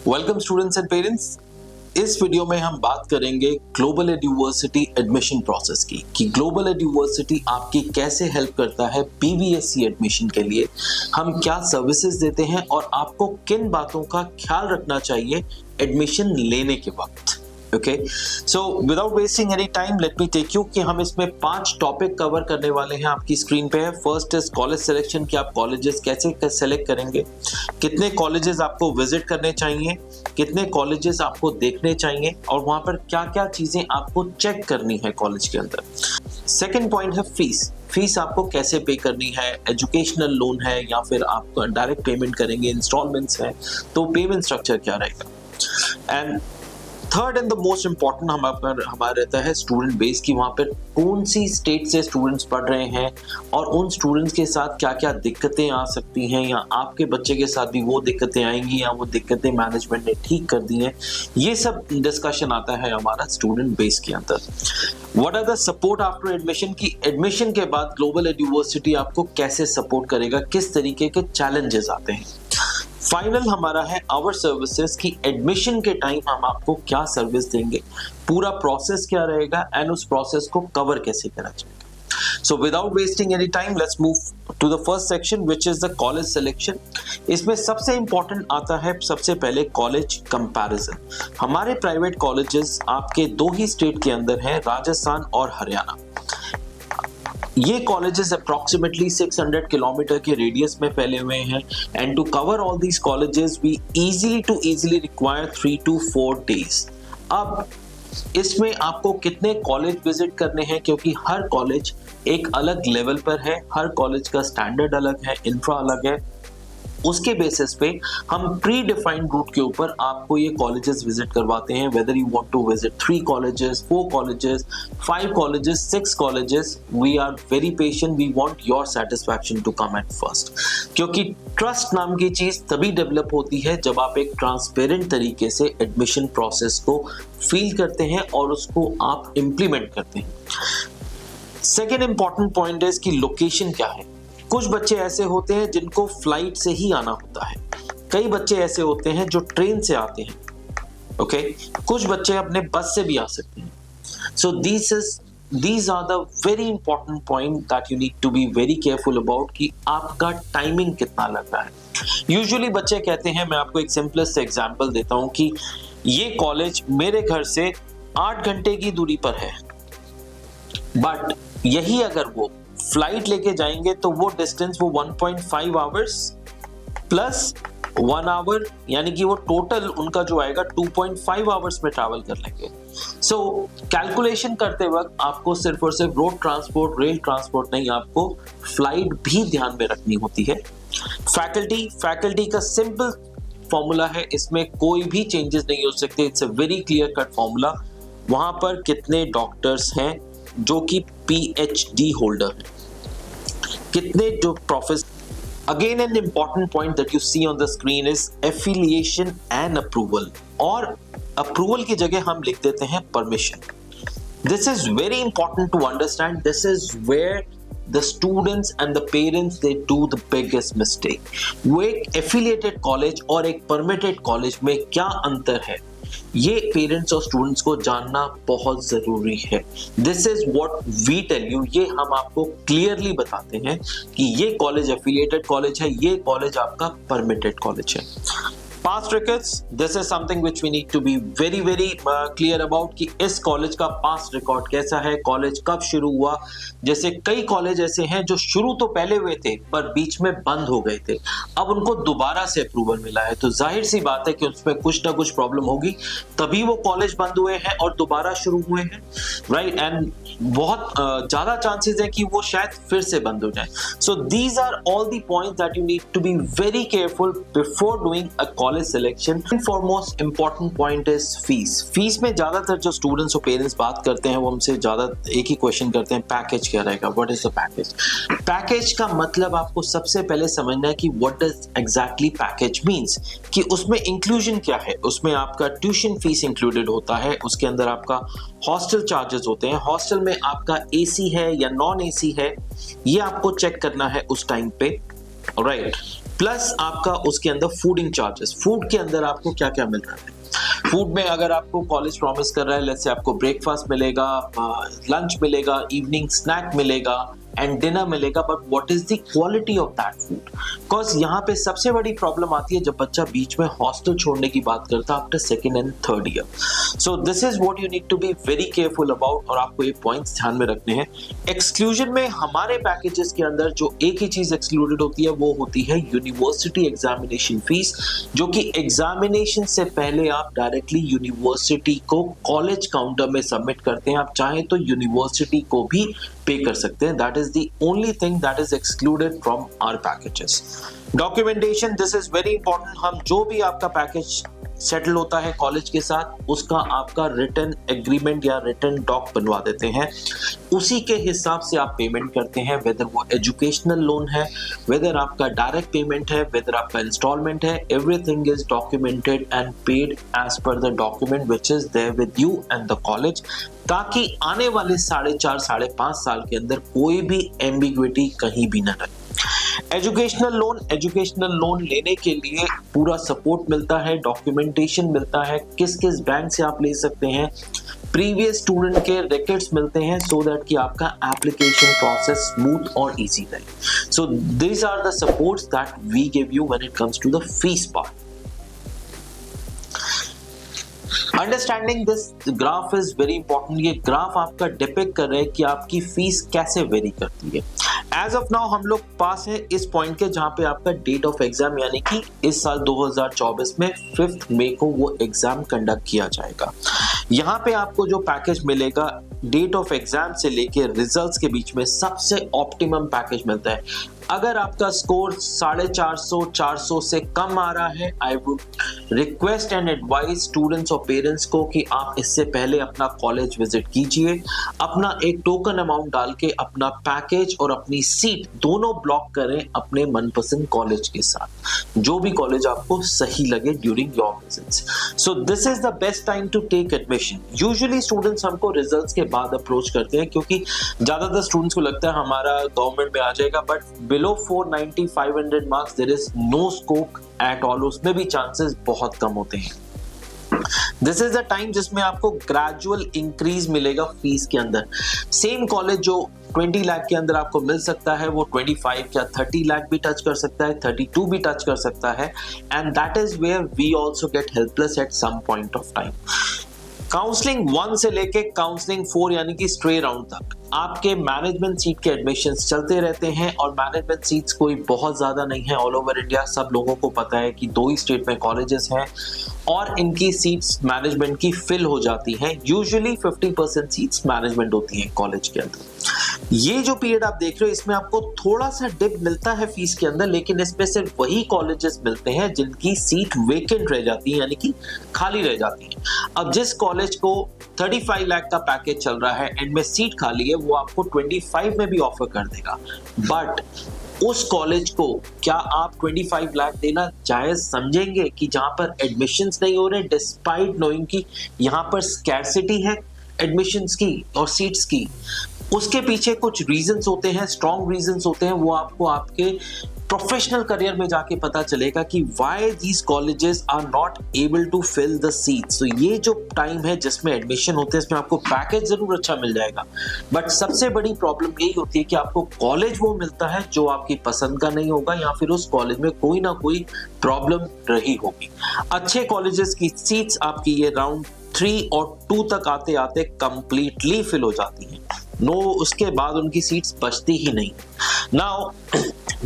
Welcome students and parents. इस video में हम बात करेंगे ग्लोबल एड्यूवर्सिटी एडमिशन प्रोसेस की कि ग्लोबल एड्यूवर्सिटी आपकी कैसे हेल्प करता है बीबीएससी एडमिशन के लिए, हम क्या सर्विसेज देते हैं और आपको किन बातों का ख्याल रखना चाहिए एडमिशन लेने के वक्त। Okay, so without wasting any time let me take you कि हम इसमें 5 टॉपिक कवर करने वाले हैं। आपकी स्क्रीन पे है। फर्स्ट इज कॉलेज सिलेक्शन कि आप कॉलेजेस कैसे सेलेक्ट करेंगे, कितने कॉलेजेस आपको विजिट करने चाहिए, कितने कॉलेजेस आपको देखने चाहिए और वहां पर क्या क्या चीजें आपको चेक करनी है कॉलेज के अंदर। सेकेंड पॉइंट है फीस आपको कैसे पे करनी है, एजुकेशनल लोन है या फिर आप डायरेक्ट पेमेंट करेंगे, इंस्टॉलमेंट्स है, तो पेमेंट स्ट्रक्चर क्या रहेगा। And third and the most important हमारा रहता है स्टूडेंट बेस की, वहाँ पर कौन सी स्टेट से स्टूडेंट्स पढ़ रहे हैं और उन स्टूडेंट्स के साथ क्या क्या दिक्कतें आ सकती हैं या आपके बच्चे के साथ भी वो दिक्कतें आएंगी या वो दिक्कतें मैनेजमेंट ने ठीक कर दी हैं। ये सब डिस्कशन आता है हमारा स्टूडेंट बेस के अंदर। What are the support after admission की एडमिशन के बाद ग्लोबल एड्यूवर्सिटी आपको कैसे सपोर्ट करेगा, किस तरीके के चैलेंजेस आते हैं। फाइनल हमारा है आवर सर्विसेज की एडमिशन के टाइम हम आपको क्या सर्विस देंगे, पूरा प्रोसेस क्या रहेगा एंड उस प्रोसेस को कवर कैसे करा जाएगा। So without wasting any time let's move to the first section which is the college selection. इसमें सबसे इंपॉर्टेंट आता है सबसे पहले कॉलेज कंपैरिजन। हमारे प्राइवेट कॉलेजेस आपके 2 ही स्टेट के अंदर हैं, राजस्थान और हरियाणा। ये कॉलेजेस अप्रोक्सीमेटली 600 किलोमीटर के रेडियस में फैले हुए हैं and to cover all these colleges we easily require 3 to 4 days। अब इसमें आपको कितने कॉलेज विजिट करने हैं, क्योंकि हर कॉलेज एक अलग लेवल पर है, हर कॉलेज का स्टैंडर्ड अलग है, इंफ्रा अलग है। उसके बेसिस पे हम प्री डिफाइंड रूट के ऊपर आपको ये कॉलेजेस विजिट करवाते हैं, whether you want to visit 3 colleges, 4 colleges, 5 colleges, 6 colleges. We are very patient, we want your satisfaction to come at first, क्योंकि ट्रस्ट नाम की चीज तभी डेवलप होती है जब आप एक ट्रांसपेरेंट तरीके से एडमिशन प्रोसेस को फील करते हैं और उसको आप इंप्लीमेंट करते हैं। सेकेंड इंपॉर्टेंट पॉइंट है कि लोकेशन क्या है। कुछ बच्चे ऐसे होते हैं जिनको फ्लाइट से ही आना होता है, कई बच्चे ऐसे होते हैं जो ट्रेन से आते हैं, ओके कुछ बच्चे अपने बस से भी आ सकते हैं। सो these are the very important point that you need to be very careful about कि आपका टाइमिंग कितना लग रहा है। यूजुअली बच्चे कहते हैं, मैं आपको एक सिंपलेस्ट एग्जांपल देता हूं कि ये कॉलेज मेरे घर से 8 घंटे की दूरी पर है, बट यही अगर वो फ्लाइट लेके जाएंगे तो वो डिस्टेंस वो 1.5 आवर्स प्लस 1 आवर, यानी कि वो टोटल उनका जो आएगा 2.5 आवर्स में ट्रैवल कर लेंगे। सो कैलकुलेशन करते वक्त आपको सिर्फ और सिर्फ रोड ट्रांसपोर्ट, रेल ट्रांसपोर्ट नहीं, आपको फ्लाइट भी ध्यान में रखनी होती है। फैकल्टी का सिंपल फॉर्मूला है, इसमें कोई भी चेंजेस नहीं हो सकते। It's a very clear cut formula. वहां पर कितने डॉक्टर्स हैं जो कि PhD होल्डर हैं, कितने जो professor. Again an important point that you see on the screen is affiliation and approval, और अप्रूवल की जगह हम लिख देते हैं permission. This is very important to understand. This is where the students and the parents they do the biggest mistake। वो एक affiliated college और एक परमिटेड कॉलेज में क्या अंतर है, ये पेरेंट्स और स्टूडेंट्स को जानना बहुत जरूरी है। This is what we tell you, ये हम आपको क्लियरली बताते हैं कि ये कॉलेज एफिलिएटेड कॉलेज है, ये कॉलेज आपका परमिटेड कॉलेज है। Past records, this is something which we need to be very clear about कि इस कॉलेज का पास्ट रिकॉर्ड कैसा है, कॉलेज कब शुरू हुआ। जैसे कई कॉलेज ऐसे हैं जो शुरू तो पहले हुए थे पर बीच में बंद हो गए थे, अब उनको दोबारा से अप्रूवल मिला है, तो जाहिर सी बात है कि उसमें कुछ ना कुछ प्रॉब्लम होगी, तभी वो कॉलेज बंद हुए हैं और दोबारा शुरू हुए हैं, राइट। एंड बहुत ज्यादा चांसेस है कि वो शायद फिर से बंद हो जाए। So these are all the points that you need to be very careful before doing a college selection. Foremost important point is fees में ज्यादातर जो स्टूडेंट्स और पेरेंट्स बात करते हैं वो हमसे ज्यादा एक ही क्वेश्चन करते हैं, पैकेज क्या रहेगा, what is the package. Package का मतलब आपको सबसे पहले समझना है कि what does exactly package means, कि उसमें इंक्लूजन क्या है। उसमें आपका ट्यूशन फीस इंक्लूडेड होता है, उसके अंदर आपका हॉस्टल चार्जेस होते हैं, हॉस्टल में आपका एसी है या नॉन एसी है, ये आपको चेक करना है उस टाइम पे, राइट। प्लस आपका उसके अंदर फूडिंग चार्जेस। फूड के अंदर आपको क्या क्या मिल रहा है, फूड में अगर आपको कॉलेज प्रॉमिस कर रहा है, लेट्स से आपको ब्रेकफास्ट मिलेगा, लंच मिलेगा, इवनिंग स्नैक मिलेगा एंड डिनर मिलेगा, but what is the quality of that food? Because यहाँ पे सबसे बड़ी प्रॉब्लम आती है जब बच्चा बीच में हॉस्टल छोड़ने की बात करता है after second and third year. So this is what you need to be very careful about, और आपको ये पॉइंट्स ध्यान में रखने हैं। एक्सक्लूजन में हमारे पैकेजेस के अंदर जो एक ही चीज एक्सक्लूडेड होती है वो होती है यूनिवर्सिटी एग्जामिनेशन फीस, जो कि एग्जामिनेशन से पहले आप डायरेक्टली यूनिवर्सिटी को कॉलेज काउंटर में सबमिट करते हैं। आप चाहें तो यूनिवर्सिटी को भी पे कर सकते हैं। That is the only thing that is excluded from our packages. Documentation, this is very important. हम जो भी आपका पैकेज सेटल होता है कॉलेज के साथ, उसका आपका रिटन एग्रीमेंट या रिटन डॉक बनवा देते हैं, उसी के हिसाब से आप पेमेंट करते हैं। वेदर वो एजुकेशनल लोन है, वेदर आपका डायरेक्ट पेमेंट है, वेदर आपका इंस्टॉलमेंट है, everything is documented and paid as per the document which is there with you and the college, ताकि आने वाले 4.5 साल के अंदर कोई भी एम्बिग्विटी कहीं भी न रहे। एजुकेशनल लोन लेने के लिए पूरा सपोर्ट मिलता है, डॉक्यूमेंटेशन मिलता है, किस किस बैंक से आप ले सकते हैं, प्रीवियस स्टूडेंट के रिकॉर्ड्स मिलते हैं, सो दैट कि आपका एप्लीकेशन प्रोसेस स्मूथ और इजी रहे। So these are the supports that we give you when it comes to the fees part. Understanding this graph is very important. ये ग्राफ आपका depict कर रहा है कि आपकी फीस कैसे वेरी करती है। एज ऑफ नाउ हम लोग पास है इस पॉइंट के जहां पे आपका डेट ऑफ एग्जाम, यानी कि इस साल 2024 में 5 मई को वो एग्जाम कंडक्ट किया जाएगा। यहाँ पे आपको जो पैकेज मिलेगा डेट ऑफ एग्जाम से लेके रिजल्ट्स के बीच में सबसे ऑप्टिमम पैकेज मिलता है। अगर आपका स्कोर 450 से कम आ रहा है, I would request and advise students और पेरेंट्स को कि आप इससे पहले अपना कॉलेज विजिट कीजिए, अपना एक टोकन अमाउंट डाल के अपना पैकेज और अपनी सीट दोनों ब्लॉक करें अपने मनपसंद कॉलेज के साथ, जो भी कॉलेज आपको सही लगे during your visits. So this is the best time to take admission. Usually students हमको रिजल्ट्स के बाद अप्रोच करते हैं, क्योंकि ज्यादातर स्टूडेंट्स को लगता है हमारा गवर्नमेंट में आ जाएगा, but below 490 500 marks there is no scope at all, उसमें भी चांसेस बहुत कम होते हैं। दिस इज द टाइम जिसमें आपको ग्रेजुअल इंक्रीज मिलेगा फीस के अंदर। सेम कॉलेज जो 20 लाख के अंदर आपको मिल सकता है, वो 25 या 30 लाख भी टच कर सकता है, 32 भी टच कर सकता है, and that is where we also get helpless at some point of time. Counselling 1 से लेके काउंसलिंग 4 यानी कि स्ट्रे राउंड तक आपके मैनेजमेंट सीट के एडमिशंस चलते रहते हैं, और मैनेजमेंट सीट्स कोई बहुत ज्यादा नहीं है ऑल ओवर इंडिया। सब लोगों को पता है कि 2 ही स्टेट में कॉलेजेस हैं और इनकी सीट्स मैनेजमेंट की फिल हो जाती हैं। यूजुअली 50% सीट्स मैनेजमेंट होती हैं कॉलेज के अंदर। ये जो पीरियड आप देख रहे हो इसमें आपको थोड़ा सा डिप मिलता है फीस के अंदर, लेकिन इसमें सिर्फ वही कॉलेजेस मिलते हैं जिनकी सीट वेकेंट रह जाती है, यानी कि खाली रह जाती है। अब जिस कॉलेज को 35 लाख का पैकेज चल रहा है एंड में सीट खाली है, वो आपको 25 में भी ऑफर कर देगा, बट उस कॉलेज को क्या आप 25 लाख देना जायज समझेंगे कि जहां पर एडमिशंस नहीं हो रहे, डिस्पाइट नोइंग कि यहां पर स्कैर्सिटी है एडमिशंस की और सीट्स की? उसके पीछे कुछ रीजंस होते हैं, स्ट्रॉन्ग रीजंस होते हैं, वो आपको आपके प्रोफेशनल करियर में जाके पता चलेगा कि why these colleges are not able to fill the seats. तो ये जो टाइम है जिसमें एडमिशन होते हैं, इसमें आपको पैकेज जरूर अच्छा मिल जाएगा, बट सबसे बड़ी प्रॉब्लम यही होती है कि आपको कॉलेज वो मिलता है जो आपकी पसंद का नहीं होगा, या फिर उस कॉलेज में कोई ना कोई प्रॉब्लम रही होगी। अच्छे कॉलेजेस की सीट्स आपकी ये राउंड 3 और 2 तक आते आते कंप्लीटली फिल हो जाती हैं। नो, उसके बाद उनकी सीट्स बचती ही नहीं। Now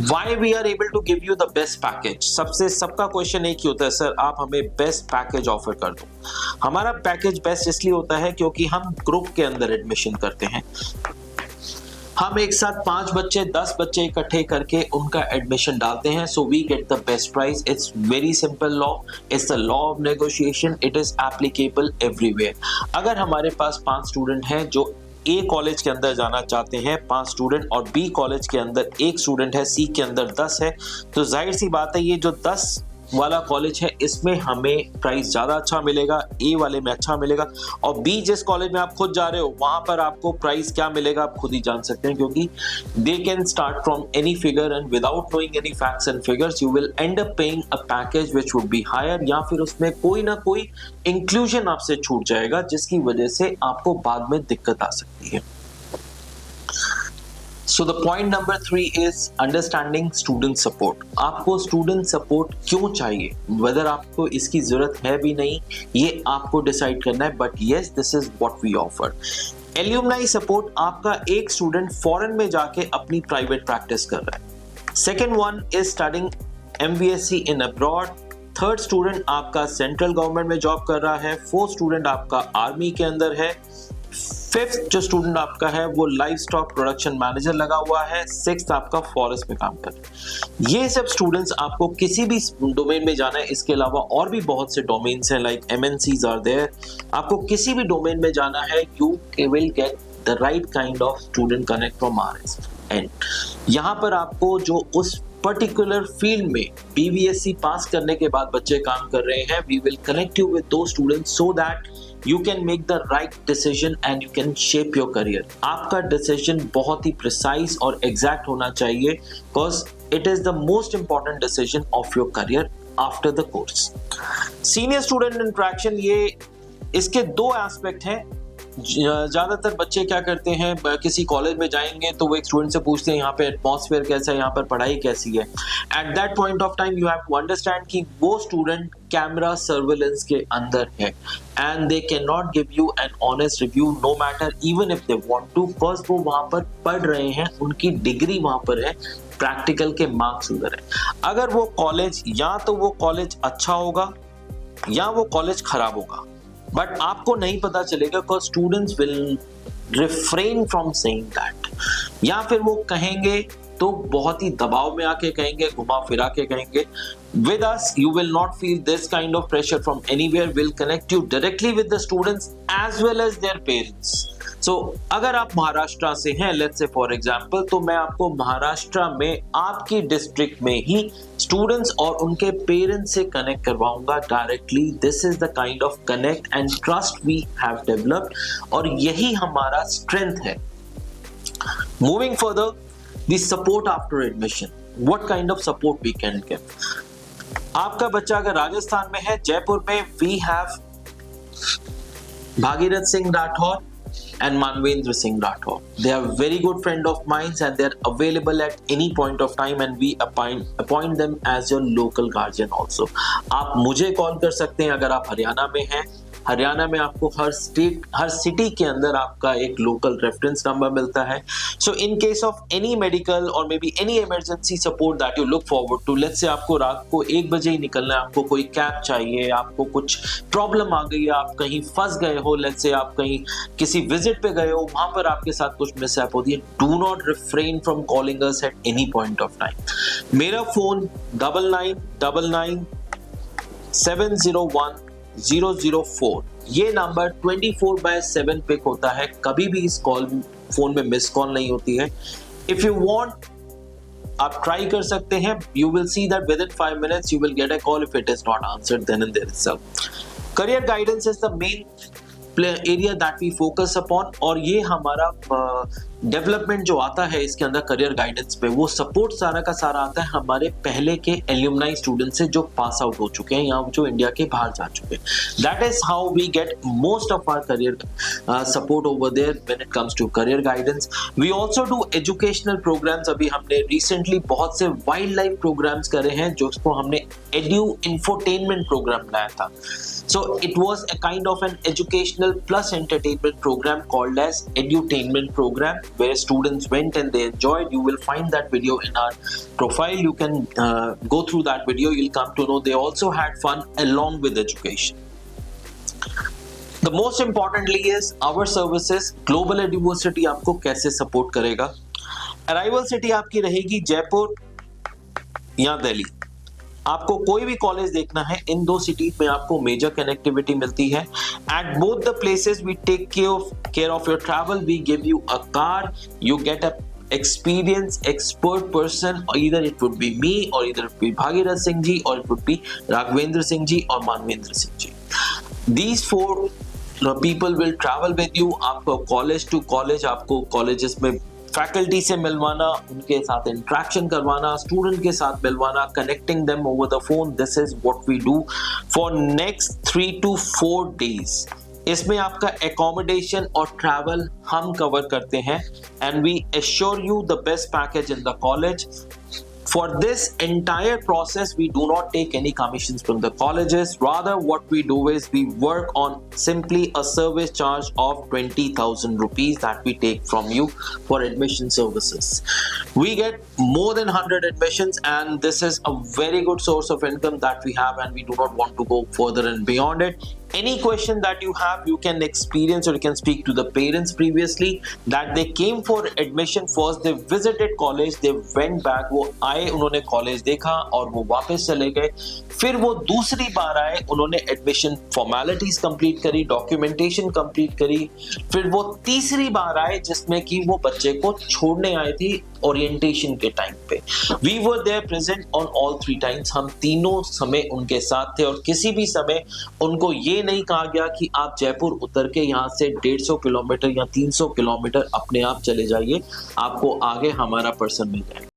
why we are able to give you the best package? सबका क्वेश्चन एक ही होता है, सर आप हमें बेस्ट पैकेज ऑफर कर दो। हमारा पैकेज बेस्ट इसलिए होता है क्योंकि हम ग्रुप के अंदर एडमिशन करते हैं। हम एक साथ 5 बच्चे 10 बच्चे इकट्ठे करके उनका एडमिशन डालते हैं, so we get the best price. It's very simple law, it's the law of negotiation, it is applicable everywhere. अगर हमारे पास 5 स्टूडेंट हैं जो ए कॉलेज के अंदर जाना चाहते हैं, 5 स्टूडेंट, और बी कॉलेज के अंदर 1 स्टूडेंट है, सी के अंदर 10 है, तो जाहिर सी बात है ये जो 10 वाला कॉलेज है इसमें हमें प्राइस ज्यादा अच्छा मिलेगा, ए वाले में अच्छा मिलेगा, और बी जिस कॉलेज में आप खुद जा रहे हो वहां पर आपको प्राइस क्या मिलेगा आप खुद ही जान सकते हैं, क्योंकि they can start from any figure and without knowing any facts and figures you will end up paying a package which would be higher, या फिर उसमें कोई ना कोई इंक्लूजन आपसे छूट जाएगा जिसकी वजह से आपको बाद में दिक्कत आ सकती है। So the point number 3 is understanding student support. आपको student support क्यों चाहिए, whether आपको इसकी जरूरत है भी नहीं ये आपको डिसाइड करना है, but yes this is what we offer. Alumni support, आपका एक स्टूडेंट फॉरेन में जाके अपनी प्राइवेट प्रैक्टिस कर रहा है, second one is studying MBSc in abroad, third student आपका सेंट्रल गवर्नमेंट में जॉब कर रहा है, फोर्थ स्टूडेंट आपका आर्मी के अंदर है, फिफ्थ जो स्टूडेंट आपका है वो लाइव स्टॉक प्रोडक्शन मैनेजर लगा हुआ है, सिक्स्थ आपका फॉरेस्ट में काम कर रहा है। ये सब स्टूडेंट्स आपको किसी भी डोमेन में जाना है, इसके अलावा और भी बहुत से डोमेन्स हैं लाइक MNCs आर देयर, आपको किसी भी डोमेन में जाना है you will get the right kind of student connect from RS and यहाँ पर आपको जो उस पर्टिकुलर फील्ड में BVSC पास करने के बाद बच्चे काम कर रहे हैं, we will connect you with दो students so that you can make the right decision and you can shape your career. आपका decision बहुत ही precise और exact होना चाहिए because it is the most important decision of your career after the course. Senior student interaction, ये इसके दो aspect हैं। ज्यादातर बच्चे क्या करते हैं, किसी कॉलेज में जाएंगे तो वो एक स्टूडेंट से पूछते हैं यहाँ पे एटमॉस्फेयर कैसा है, यहाँ पर पढ़ाई कैसी है। At that point of time you have to understand कि वो स्टूडेंट कैमरा सर्विलेंस के अंदर है and they can not give you an honest review no matter even if they want to, because वो वहां पर पढ़ रहे हैं, उनकी डिग्री वहां पर है, प्रैक्टिकल के मार्क्स उधर है। अगर वो कॉलेज या तो वो कॉलेज अच्छा होगा या वो कॉलेज खराब होगा, बट आपको नहीं पता चलेगा because students will refrain from saying that, या फिर वो कहेंगे तो बहुत ही दबाव में आके कहेंगे, घुमा फिरा के कहेंगे। With us, you will not feel this kind of pressure from anywhere. We'll connect you directly with the students as well as their parents. So, अगर आप महाराष्ट्र से हैं, let's say for example, तो मैं आपको महाराष्ट्र में आपकी डिस्ट्रिक्ट में ही स्टूडेंट्स और उनके पेरेंट्स से कनेक्ट करवाऊंगा directly. This is the kind of connect and trust we have developed और यही हमारा स्ट्रेंथ है। Moving further, the support after admission, what kind of support we can give. आपका बच्चा अगर राजस्थान में है, जयपुर में we have Bhagirath Singh Rathore and Manvendra Singh Rathore. They are very good friend of mine and they are available at any point of time and we appoint them as your local guardian also. आप मुझे call कर सकते हैं अगर आप हरियाणा में हैं। हरियाणा में आपको हर स्टेट, हर सिटी के अंदर आपका एक लोकल रेफरेंस नंबर मिलता है। So in case of any medical और maybe any emergency support that you look forward to, let's say आपको रात को 1 बजे ही निकलना है, आपको कोई कैब चाहिए, आपको कुछ प्रॉब्लम आ गई है, आप कहीं फंस गए हो, लेट्स से आप कहीं किसी विजिट पे गए हो, वहां पर आपके साथ कुछ मिसहैप होती है, do not refrain from calling us at any point of time. मेरा फोन 9999 701 004, ये नंबर 24/7 पिक होता है, कभी भी इस कॉल फोन में मिस कॉल नहीं होती है। इफ यू वांट, आप ट्राई कर सकते हैं, you will see that with in 5 minutes you will get a call if it is not answered then and there itself. Career guidance is the main area that we focus upon, और ये हमारा development जो आता है इसके अंदर career guidance पे, वो सपोर्ट सारा का सारा आता है हमारे पहले के एल्यूमनाई स्टूडेंट से जो पास आउट हो चुके हैं या जो इंडिया के बाहर जा चुके हैं। That is how we get most of our career support over there when it comes to career guidance. We also do educational programmes. अभी हमने रिसेंटली बहुत से वाइल्ड लाइफ प्रोग्राम्स करे हैं जो उसको हमने एड्यू इंफोटेनमेंट प्रोग्राम लाया था। So it was a kind of an educational plus entertainment program called as edutainment program, where students went and they enjoyed. You will find that video in our profile. You can go through that video. You'll come to know they also had fun along with education. The most importantly is our services. Global Eduversity आपको कैसे support करेगा? Arrival city आपकी रहेगी जयपुर या दिल्ली। आपको कोई भी college देखना है, इन दो सिटीज में आपको मेजर कनेक्टिविटी मिलती है। At both the places we take care of your travel, we give you a car, you get a experienced expert person, or either it would be me, or either it would be Bhagirath Singh ji, or it would be Raghvendra Singh ji or Manvendra Singh ji. These four people will travel with you. आपको college to college, आपको colleges में faculty से मिलवाना, उनके साथ interaction करवाना, student के साथ मिलवाना, connecting them over the phone. This is what we do for next 3 to 4 days. इसमें आपका एकोमोडेशन और ट्रैवल हम कवर करते हैं, and we assure you the best package in the college. For this entire process, we do not take any commissions from the colleges. Rather, what we do is we work on simply a service charge of 20,000 rupees that we take from you for admission services. We get more than 100 admissions, and this is a very good source of income that we have, and we do not want to go further and beyond it. Any question that you have, you can experience, or you can speak to the parents previously that they came for admission. First they visited college, they went back, वो आए, उन्होंने college देखा और वो वापस चले गए. फिर वो दूसरी बार आए, उन्होंने एडमिशन फॉर्मेलिटीज कंप्लीट करी, डॉक्यूमेंटेशन कंप्लीट करी. फिर वो तीसरी बार आए जिसमें कि वो बच्चे को छोड़ने आए थे ओरिएंटेशन के टाइम पे. We were there present on all 3 times. हम तीनों समय उनके साथ थे, और किसी भी समय उनको ये नहीं कहा गया कि आप जयपुर उतर के यहाँ से 150 किलोमीटर या 300 किलोमीटर अपने आप चले जाइए, आपको आगे हमारा पर्सन मिल जाएगा.